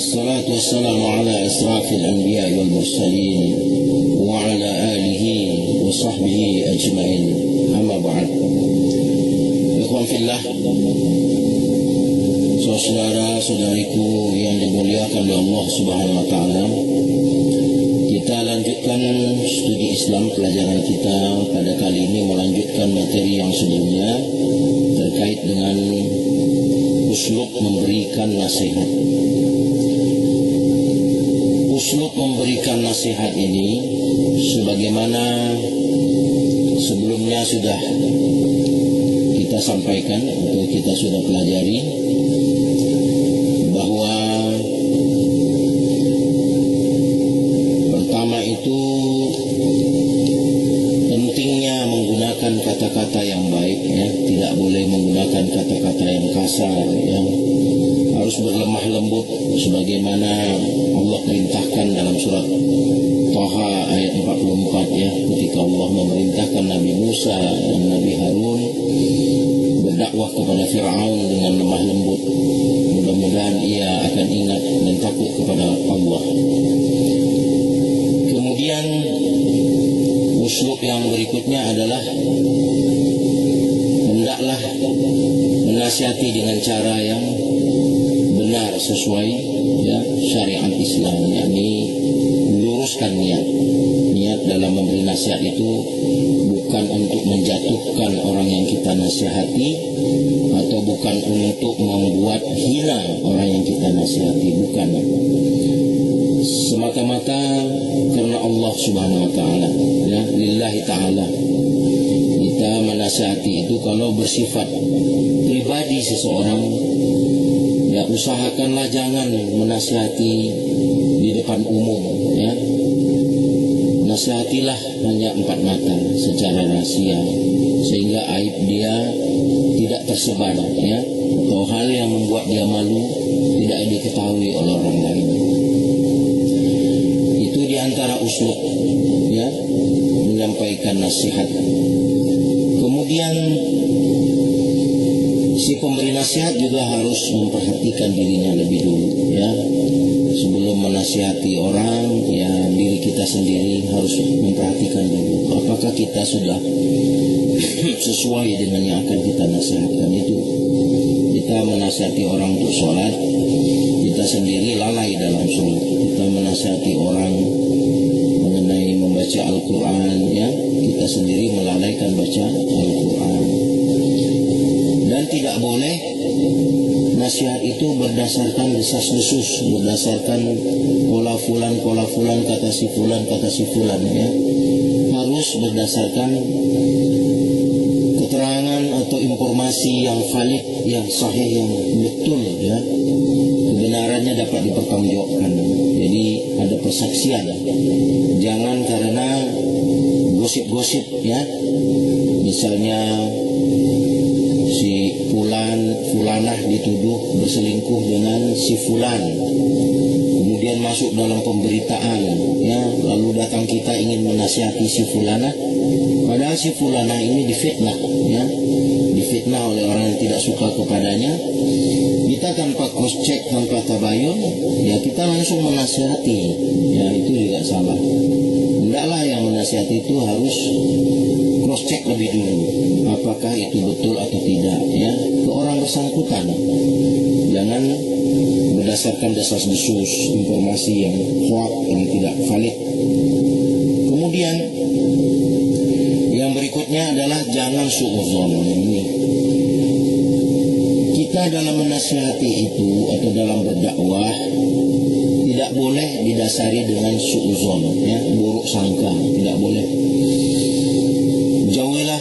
والصلاة والسلام على أشرف الأنبياء والمرسلين وعلى آله وصحبه أجمعين. أما بعد. Ikhwan fillah, saudara-saudariku yang dimuliakan oleh Allah Subhanahu wa taala, kita lanjutkan studi Islam pelajaran kita. Pada kali ini melanjutkan materi yang sebelumnya terkait dengan uslub memberikan nasihat. Uslub memberikan nasihat ini sebagaimana sebelumnya sudah kita sampaikan atau kita sudah pelajari bahwa pertama itu pentingnya menggunakan kata-kata yang baik, ya, tidak boleh menggunakan kata-kata yang kasar, ya. Harus berlemah lembut sebagaimana Allah perintahkan dalam surat Taha ayat 44, ya, ketika Allah memerintahkan Nabi Musa dan Nabi Harun berdakwah kepada Fir'aun dengan lemah lembut. Mudah-mudahan ia akan ingat dan takut kepada Allah. Kemudian uslub yang berikutnya adalah hendaklah menasihati dengan cara yang benar sesuai, ya, syariat Islam, yakni meluruskan niat dalam memberi nasihat itu bukan untuk menjatuhkan orang yang kita nasihati atau bukan untuk membuat hina orang yang kita nasihati, bukan. Semata-mata karena Allah Subhanahu wa taala, ya, lillahi taala. Kita menasihati itu kalau bersifat pribadi seseorang, ya, usahakanlah jangan menasihati di depan umum, ya. Nasihatilah hanya empat mata secara rahasia sehingga aib dia tidak tersebar, ya, atau hal yang membuat dia malu tidak diketahui oleh orang lain. Itu diantara uslub, ya, menyampaikan nasihat. Kemudian si pemberi nasihat juga harus memperhatikan dirinya lebih dulu, ya. Sebelum menasihati orang, ya, diri kita sendiri harus memperhatikan dulu apakah kita sudah sesuai dengan yang akan kita nasihatkan itu. Kita menasihati orang untuk sholat, kita sendiri lalai dalam sholat. Kita menasihati orang mengenai membaca Al-Quran, ya, kita sendiri melalaikan baca Al-Quran. Dan tidak boleh nasihat itu berdasarkan desas-desus, berdasarkan pola fulan, kata si fulan, ya. Harus berdasarkan keterangan atau informasi yang valid, yang sahih, yang betul, ya. Kebenarannya dapat dipertanggungjawabkan. Jadi ada persaksian. Jangan karena gosip-gosip, ya. Misalnya si fulanah dituduh berselingkuh dengan si fulan, kemudian masuk dalam pemberitaan, ya, lalu datang kita ingin menasihati si fulanah, padahal si fulanah ini difitnah, ya, difitnah oleh orang yang tidak suka kepadanya. Kita tanpa cross check, tanpa tabayun, ya, kita langsung menasihati, ya, itu juga salah. Hendaklah yang menasihati itu harus cross check lebih dulu apakah itu betul atau tidak, ya, ke orang bersangkutan. Jangan berdasarkan desas-desus, informasi yang hoak, yang tidak valid. Kemudian yang berikutnya adalah jangan suudzon. Kita dalam menasihati itu atau dalam berdakwah tidak boleh didasari dengan suudzon, ya, buruk sangka, tidak boleh. Jauhilah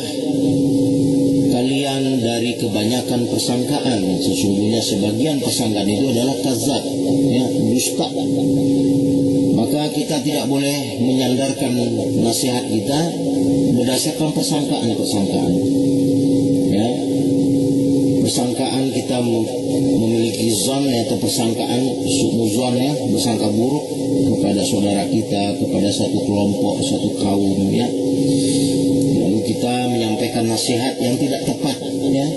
kalian dari kebanyakan persangkaan. Sesungguhnya sebagian persangkaan itu adalah kadzab, ya, dusta. Maka kita tidak boleh menyandarkan nasihat kita berdasarkan persangkaan, ya. Persangkaan kita memiliki zon, atau persangkaan suudzon, ya, bersangka buruk kepada saudara kita, kepada satu kelompok, satu kaum, ya. Lalu kita menyampaikan nasihat yang tidak tepat, ya.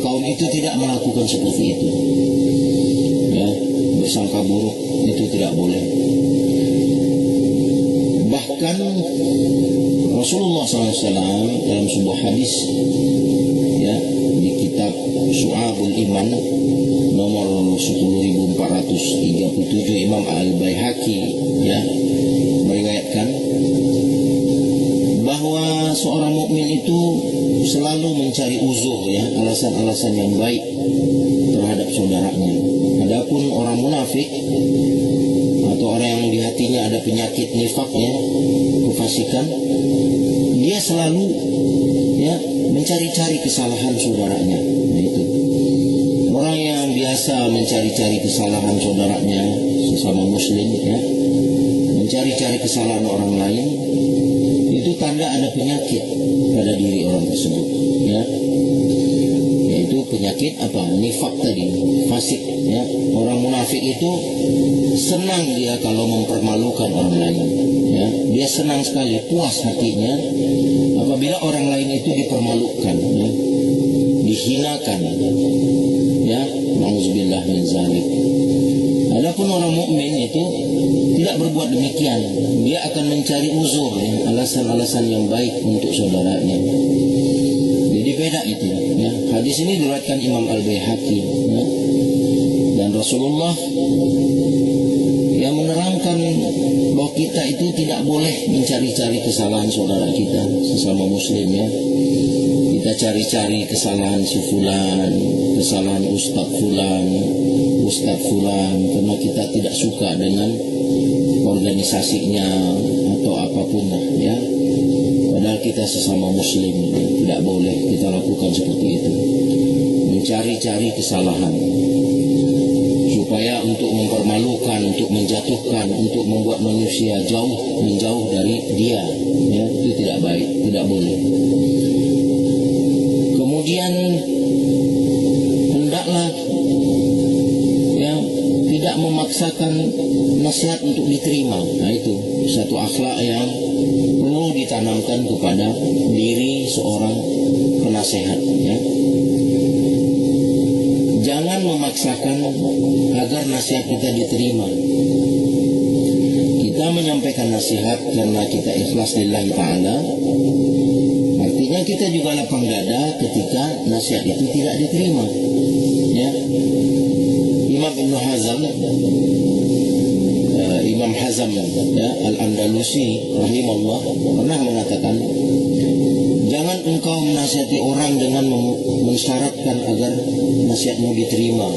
Kaum itu tidak melakukan seperti itu, ya. bersangka buruk, itu tidak boleh. Bahkan Rasulullah SAW dalam sebuah hadis, ya, di kitab Syu'abul Iman nomor 10.437 Imam Al-Baihaqi, ya, meriwayatkan bahwa seorang mukmin itu selalu mencari uzur, ya, alasan-alasan yang baik terhadap saudaranya. Adapun orang munafik atau orang yang di hatinya ada penyakit nifaknya, kefasikan, dia selalu, ya, mencari-cari kesalahan saudaranya. Nah, itu orang yang biasa mencari-cari kesalahan saudaranya, sesama muslim, ya, mencari-cari kesalahan orang lain, itu tanda ada penyakit pada diri orang tersebut, ya, yaitu penyakit apa? Nifak tadi, fasik, ya. Orang munafik itu senang dia kalau mempermalukan orang lain, ya. Dia senang sekali, puas hatinya apabila orang lain itu dipermalukan, ya, dihinakan, ya. Nauzubillah min zalik. Adapun orang mukmin itu tidak berbuat demikian. Dia akan mencari uzur, ya, alasan-alasan yang baik untuk saudaranya. Jadi beda itu, ya. Hadis ini diriwayatkan Imam Al-Baihaqi, ya. Dan Rasulullah yang menerangkan bahwa kita itu tidak boleh mencari-cari kesalahan saudara kita sesama muslim, ya. Kita cari-cari kesalahan si fulan, kesalahan ustaz fulan, karena kita tidak suka dengan organisasinya atau apapun, ya. Padahal kita sesama muslim, tidak boleh kita lakukan seperti itu. Mencari-cari kesalahan supaya untuk mempermalukan, untuk menjatuhkan, untuk membuat manusia menjauh dari dia, ya, itu tidak baik, tidak boleh. Kemudian hendaklah, ya, tidak memaksakan nasihat untuk diterima. Nah, itu satu akhlak yang perlu ditanamkan kepada diri seorang penasehat, ya. Jangan memaksakan agar nasihat kita diterima. Kita menyampaikan nasihat karena kita ikhlas lillahi ta'ala. Artinya kita juga lapang dada ketika nasihat itu tidak diterima, ya. Imam Ibn Hazm, Imam Hazm, ya, Al-Andalusi rahimahullah pernah mengatakan, jangan engkau menasihati orang dengan mensyaratkan agar nasihatmu diterima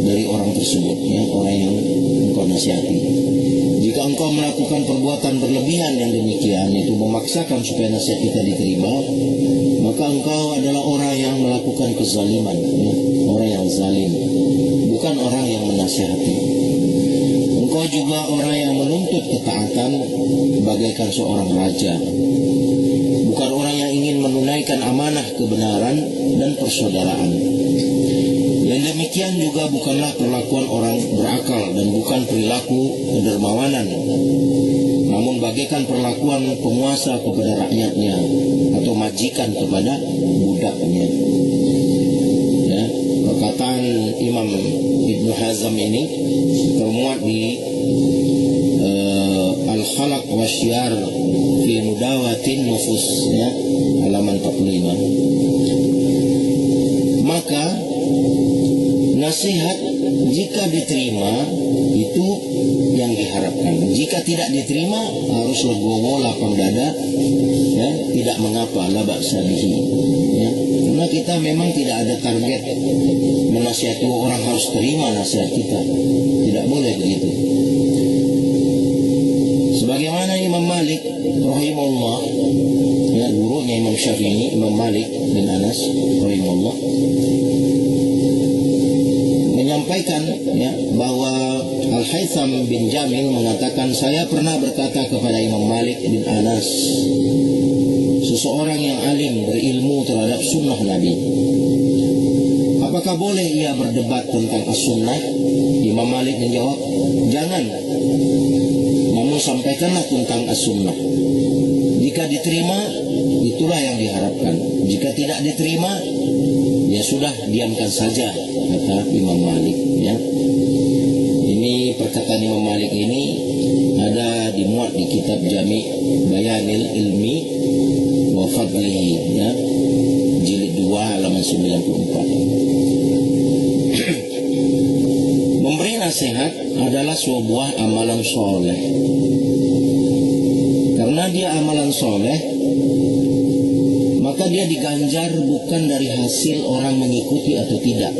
dari orang tersebut, ya, orang yang engkau nasihati. Jika engkau melakukan perbuatan berlebihan yang demikian, itu memaksakan supaya nasihat kita diterima, maka engkau adalah orang yang melakukan kezaliman, ya, orang yang zalim, bukan orang yang menasihati. Engkau juga orang yang menuntut ketaatan bagaikan seorang raja, bukan orang yang ingin menunaikan amanah kebenaran dan persaudaraan. Yang demikian juga bukanlah perlakuan orang berakal dan bukan perilaku kedermawanan, namun bagaikan perlakuan penguasa kepada rakyatnya atau majikan kepada budaknya. Ya, perkataan Imam Ibn Hazm ini termuat di Al-Khalaq wa Syiar fi Mudawatin Nufus, ya, halaman 45. Maka nasihat jika diterima itu yang diharapkan. Jika tidak diterima harus legowo, lapang dada, ya, tidak mengapa, la ba'sa bihi, ya. Karena kita memang tidak ada target menasihati orang harus terima nasihat kita. Tidak boleh begitu. Sebagaimana Imam Malik rahimahullah, ya, gurunya Imam Syafi'i, Imam Malik bin Anas rahimahullah, menyampaikan, ya, bahwa Al-Haytham bin Jamil mengatakan, saya pernah berkata kepada Imam Malik bin Anas, seseorang yang alim berilmu terhadap sunnah Nabi, apakah boleh ia berdebat tentang as-sunnah? Imam Malik menjawab, jangan, namun sampaikanlah tentang as-sunnah. Jika diterima, itulah yang diharapkan. Jika tidak diterima, ya sudah, diamkan saja, kata Imam Malik, ya. Ini perkataan Imam Malik ini ada dimuat di kitab Jami' Bayanil Ilmi wa Fadlihi, ya, jilid 2 halaman 94. Memberi nasihat adalah sebuah amalan soleh. Karena dia amalan soleh, maka dia diganjar bukan dari hasil orang mengikuti atau tidak.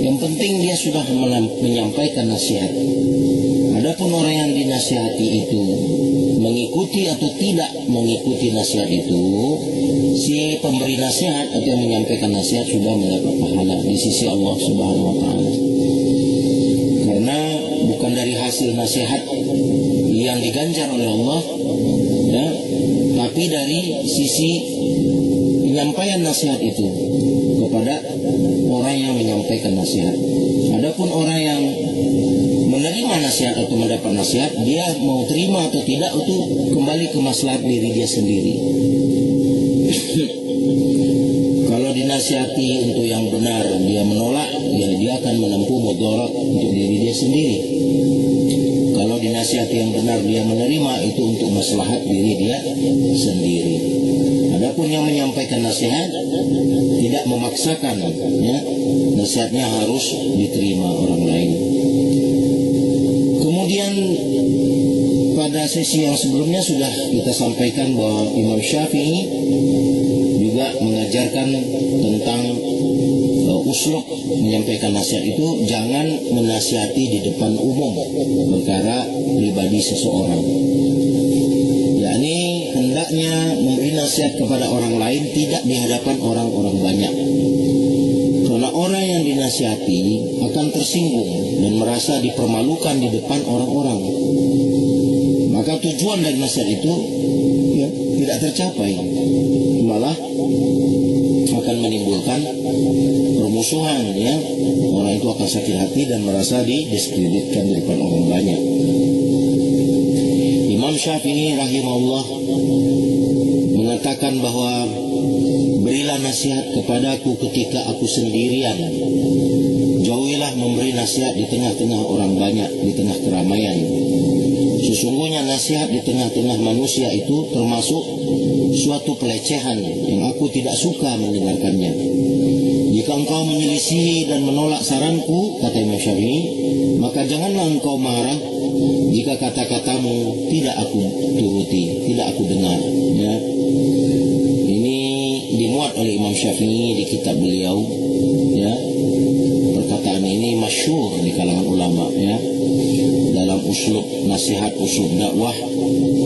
Yang penting dia sudah menyampaikan nasihat. Adapun orang yang dinasihati itu mengikuti atau tidak mengikuti nasihat itu, si pemberi nasihat atau yang menyampaikan nasihat sudah mendapat pahala di sisi Allah Subhanahu wa taala. Karena bukan dari hasil nasihat yang diganjar oleh Allah, ya, tapi dari sisi penyampaian nasihat itu kepada orang yang menyampaikan nasihat. Adapun orang yang menerima nasihat atau mendapat nasihat, dia mau terima atau tidak itu kembali ke maslahat diri dia sendiri. Kalau dinasihati untuk yang benar dia menolak, ya dia akan menempuh mudarat untuk diri dia sendiri. Kalau dinasihati yang benar dia menerima, itu untuk maslahat diri dia sendiri. Adapun yang menyampaikan nasihat tidak memaksakan, ya, nasihatnya harus diterima orang lain. Kemudian pada sesi yang sebelumnya sudah kita sampaikan bahwa Imam Syafi'i juga mengajarkan tentang uslub menyampaikan nasihat itu, jangan menasihati di depan umum perkara pribadi seseorang. yakni hendaknya memberi nasihat kepada orang lain tidak di hadapan orang-orang banyak. Karena orang yang dinasihati akan tersinggung dan merasa dipermalukan di depan orang-orang. Maka tujuan dari nasihat itu ya, tidak tercapai, malah akan menimbulkan permusuhan, ya. Orang itu akan sakit hati dan merasa didiskreditkan di depan orang banyak. Imam Syafi'i rahimahullah mengatakan bahwa berilah nasihat kepadaku ketika aku sendirian, jauhilah memberi nasihat di tengah-tengah orang banyak, di tengah keramaian. Sesungguhnya nasihat di tengah-tengah manusia itu termasuk suatu pelecehan yang aku tidak suka mendengarkannya. Jika engkau menyelisihi dan menolak saranku, kata Imam Syafi'i, maka janganlah engkau marah jika kata-katamu tidak aku turuti, tidak aku dengar. Ya. Ini dimuat oleh Imam Syafi'i di kitab beliau. Ya. Perkataan ini masyhur di kalangan ulama. Ya. Dalam uslub nasihat, uslub dakwah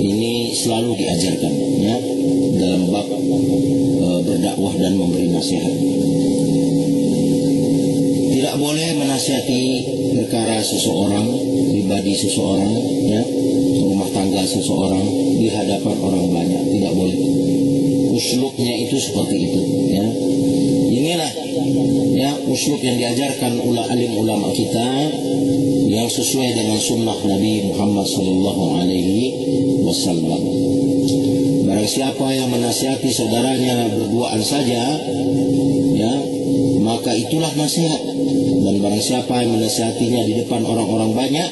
ini selalu diajarkan, ya, dalam bab berdakwah dan memberi nasihat. Tidak boleh menasihati perkara seseorang, pribadi seseorang, ya, rumah tangga seseorang di hadapan orang banyak, tidak boleh. Uslubnya itu seperti itu, ya. Inilah ya uslub yang diajarkan oleh alim ulama kita yang sesuai dengan sunnah Nabi Muhammad SAW. Barang siapa yang menasihati saudaranya berduaan saja, ya, maka itulah nasihat. Dan barang siapa yang menasihatinya di depan orang-orang banyak,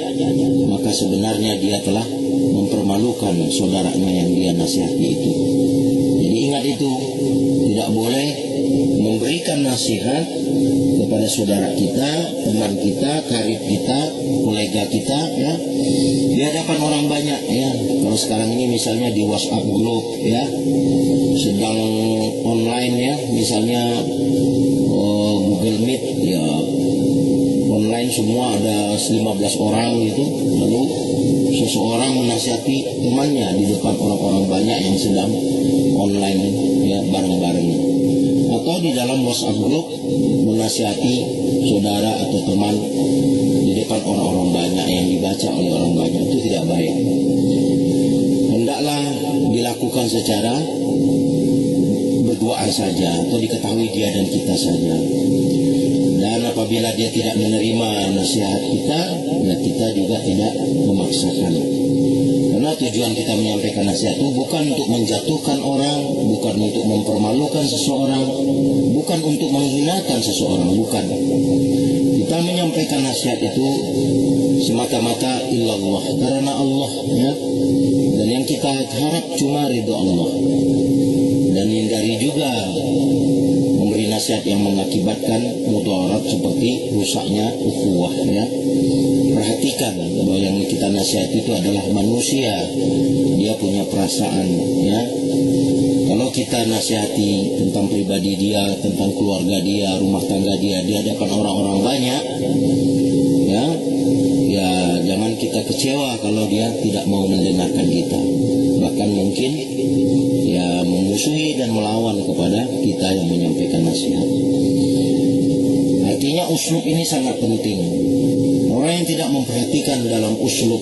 maka sebenarnya dia telah mempermalukan saudaranya yang dia nasihati itu. Jadi ingat itu, tidak boleh memberikan nasihat kepada saudara kita, teman kita, karib kita, kolega kita, ya, di hadapan orang banyak, ya. Kalau sekarang ini misalnya di WhatsApp group, ya, sedang online, ya, misalnya Google Meet, ya, online semua ada 15 orang gitu, lalu seseorang menasihati temannya di depan orang-orang banyak yang sedang online, ya, bareng-bareng. Atau di dalam WhatsApp group menasihati saudara atau teman di depan orang-orang banyak yang dibaca oleh orang banyak, itu tidak baik. Hendaklah dilakukan secara berduaan saja atau diketahui dia dan kita saja. Dan apabila dia tidak menerima nasihat kita, ya kita juga tidak memaksakan. Karena Karena tujuan kita menyampaikan nasihat itu bukan untuk menjatuhkan orang, bukan untuk mempermalukan seseorang, bukan untuk menghinakan seseorang, bukan. Kita menyampaikan nasihat itu semata-mata illallah, karena Allah, ya. Dan yang kita harap cuma ridho Allah. Dan hindari juga memberi nasihat yang mengakibatkan mudarat seperti rusaknya ukhuwah, ya. Perhatikan bahwa yang kita nasihat itu adalah manusia, dia punya perasaan, ya. Kalau kita nasihati tentang pribadi dia, tentang keluarga dia, rumah tangga dia di hadapan orang-orang banyak, ya jangan kita kecewa kalau dia tidak mau mendengarkan kita, bahkan mungkin ya memusuhi dan melawan kepada kita yang menyampaikan nasihat. Artinya uslub ini sangat penting. Orang yang tidak memperhatikan dalam uslub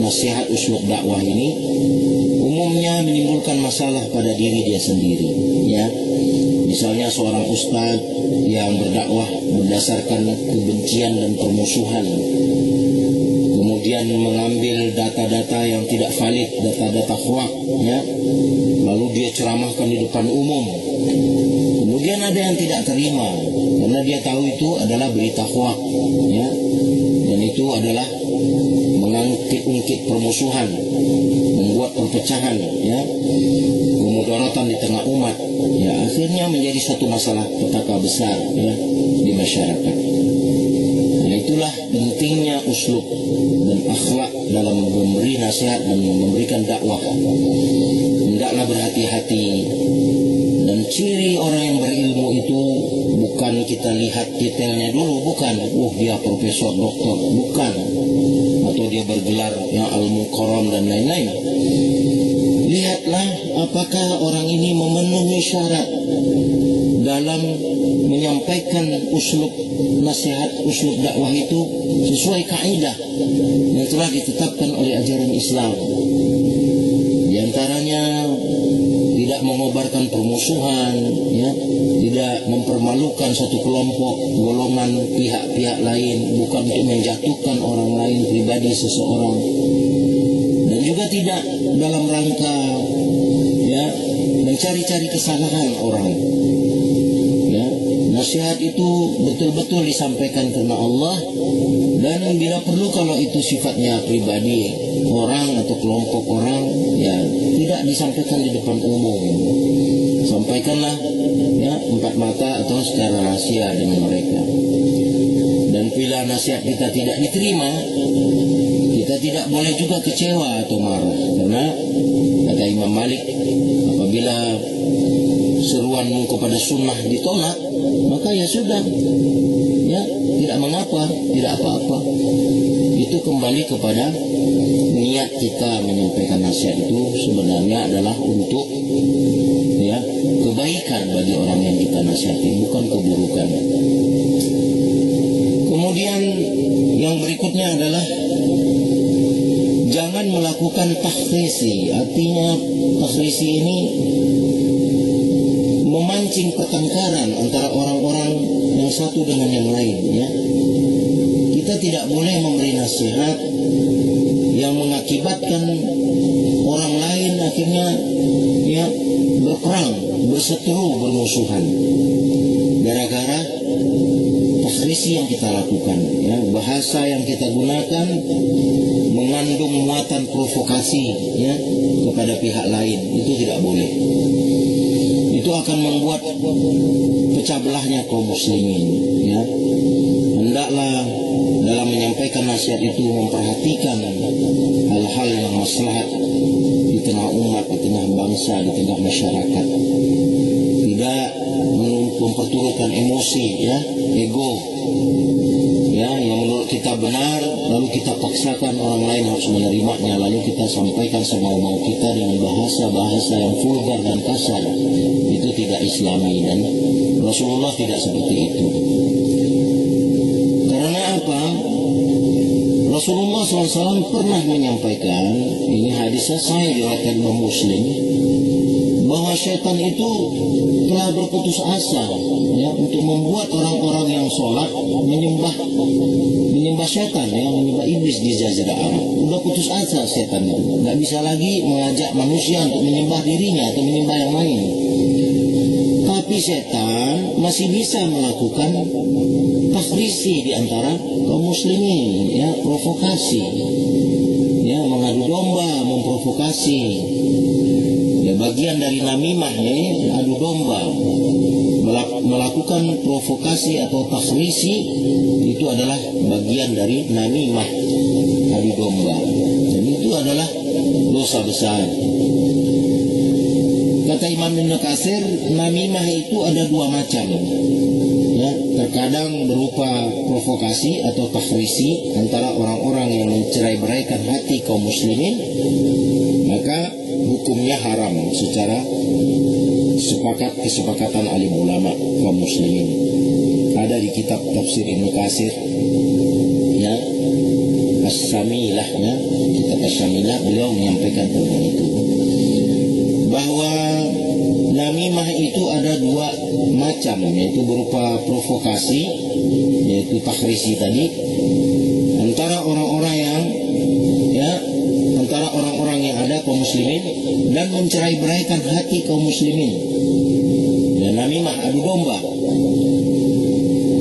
nasihat, uslub dakwah ini umumnya menimbulkan masalah pada diri dia sendiri, ya. Misalnya seorang ustaz yang berdakwah berdasarkan kebencian dan permusuhan, kemudian mengambil data-data yang tidak valid, data-data hoak, ya, lalu dia ceramahkan di depan umum. Kemudian ada yang tidak terima karena dia tahu itu adalah berita hoak, ya, dan itu adalah mengungkit permusuhan, membuat perpecahan, ya, kemudaratan di tengah umat, ya, akhirnya menjadi satu masalah petaka besar, ya, di masyarakat. Nah, itulah pentingnya uslub dan akhlak dalam memberi nasihat dan memberikan dakwah. Hendaklah berhati-hati. Dan ciri orang yang berilmu itu bukan kita lihat detailnya dulu, bukan, dia profesor, doktor, bukan, atau dia bergelar yang al-mukarram dan lain-lain. Lihatlah apakah orang ini memenuhi syarat dalam menyampaikan uslub nasihat, uslub dakwah itu sesuai kaidah yang telah ditetapkan oleh ajaran Islam. Di antaranya tidak mengobarkan permusuhan, ya, tidak mempermalukan satu kelompok, golongan, pihak-pihak lain, bukan untuk menjatuhkan orang lain, pribadi seseorang, dan juga tidak dalam rangka, ya, mencari-cari kesalahan orang. Ya, nasihat itu betul-betul disampaikan karena Allah, dan bila perlu kalau itu sifatnya pribadi orang atau kelompok orang, ya, tidak disampaikan di depan umum. Sampaikanlah, ya, empat mata atau secara rahasia dengan mereka. Dan bila nasihat kita tidak diterima, kita tidak boleh juga kecewa atau marah, karena kata Imam Malik, apabila seruanmu kepada sunnah ditolak, maka ya sudah, ya, tidak mengapa, tidak apa-apa. Itu kembali kepada niat kita menyampaikan nasihat itu sebenarnya adalah untuk, ya, kebaikan bagi orang yang kita nasihati, bukan keburukan. Kemudian yang berikutnya adalah jangan melakukan takhrisi. Artinya takhrisi ini memancing pertengkaran antara orang-orang yang satu dengan yang lain, ya. Kita tidak boleh memberi nasihat yang mengakibatkan orang lain akhirnya, ya, berperang, berseteru, bermusuhan gara-gara takhrisi yang kita lakukan, ya. Bahasa yang kita gunakan mengandung muatan provokasi, ya, kepada pihak lain, itu tidak boleh. Itu akan membuat pecah belahnya kaum muslimin, ya. Hendaklah dalam menyampaikan nasihat itu memperhatikan hal-hal yang maslahat di tengah umat, di tengah bangsa, di tengah masyarakat. Tidak memperturutkan emosi, ya, ego, ya, yang menurut kita benar, lalu kita paksakan orang lain harus menerimanya, lalu kita sampaikan semau-mau kita dengan bahasa-bahasa yang vulgar dan kasar. Itu tidak Islami, dan Rasulullah tidak seperti itu. Karena apa? Rasulullah SAW pernah menyampaikan, ini hadisnya saya diriwayatkan Imam Muslim, bahwa setan itu telah berputus asa ya untuk membuat orang-orang yang sholat menyembah setan ya, menyembah iblis di Jazirah Arab. Udah putus asa setan itu, nggak bisa lagi mengajak manusia untuk menyembah dirinya atau menyembah yang lain. Tapi setan masih bisa melakukan takhrisi di antara kaum muslimin ya, provokasi ya, mengadu domba, memprovokasi ya, bagian dari namimah ya, adu domba, melakukan provokasi atau takhrisi itu adalah bagian dari namimah, adu domba, dan itu adalah dosa besar. Kata Imam Ibn Katsir, namimah itu ada dua macam ya, terkadang berupa provokasi atau takhrisi antara orang-orang yang mencerai-beraikan hati kaum muslimin, maka hukumnya haram secara kesepakatan alim ulama kaum muslimin. Ada di kitab tafsir Ibn Katsir ya, As-Samilah ya, kitab As-Samilah, beliau menyampaikan tentang itu, bahwa namimah itu ada dua macam, yaitu berupa provokasi, yaitu takhrisi tadi, antara orang-orang yang ada kaum muslimin dan mencerai-beraikan hati kaum muslimin. Dan namimah adu domba.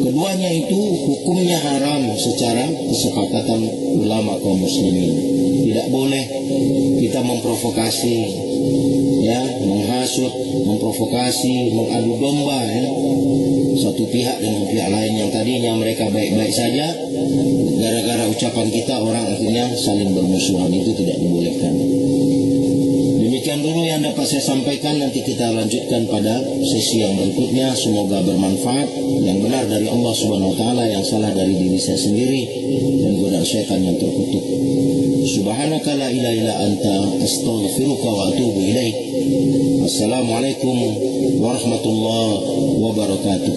Keduanya itu hukumnya haram secara kesepakatan ulama kaum muslimin. Tidak boleh kita memprovokasi ya, menghasut, memprovokasi, mengadu domba ya, satu pihak dengan pihak lain yang tadinya mereka baik-baik saja, gara-gara ucapan kita orang akhirnya saling bermusuhan. Itu tidak dibolehkan. Demikian dulu yang dapat saya sampaikan, nanti kita lanjutkan pada sesi yang berikutnya. Semoga bermanfaat, yang benar dari Allah Subhanahu wa taala, yang salah dari diri saya sendiri dan godaan syaitan yang terkutuk. Subhanaka la ilaha illa anta, astaghfiruka wa atubu ilaik. Assalamualaikum warahmatullahi wabarakatuh.